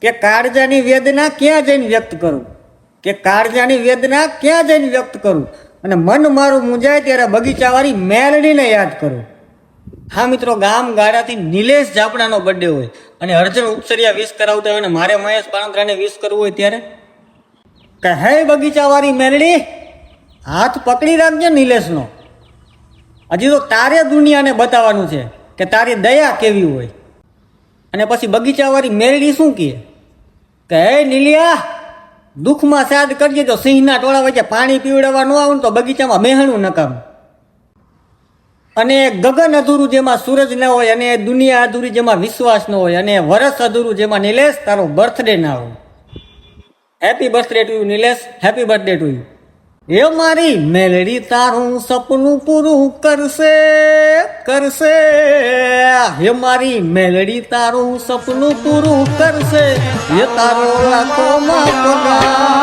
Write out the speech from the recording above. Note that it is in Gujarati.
કે કાળજાની વેદના ક્યાં જઈને વ્યક્ત કરું, કે કાળજાની વેદના ક્યાં જઈને વ્યક્ત કરું, અને મન મારું મૂંઝાય ત્યારે બગીચાવાળી મેલડીને યાદ કરું. હા મિત્રો, ગામ ગાડાથી નિલેશ જાપડાનો બર્થડે હોય અને અર્જુન ઉપસરિયા વિશ કરાવતા હોય ને મારે મહેશ પાણંદરાને વિશ કરવું હોય ત્યારે કે હે બગીચાવાળી મેલડી, હાથ પકડી રાખજે નિલેશનો. હજી તો તારે દુનિયાને બતાવવાનું છે કે તારી દયા કેવી હોય. અને પછી બગીચાવાળી મેલડી શું કહે કે હે નીલિયા, દુઃખમાં સાદ કરજે, તો સિંહના ટોળા વચ્ચે પાણી પીવડાવવા ન આવું તો બગીચામાં બેહણું નકામ. અને ગગન અધૂરું જેમાં સૂરજ ન હોય, અને દુનિયા અધૂરી જેમાં વિશ્વાસ ન હોય, અને વરસ અધૂરું જેમાં નિલેશ તારો બર્થડે ના હોય. Happy birthday to you Nilesh, happy birthday to you. એ મારી મેલડી તારું સપનું પૂરું કરશે કરશે, હે મારી મેલડી તારું સપનું પૂરું કરશે, એ તારો આંખોમાં પગાર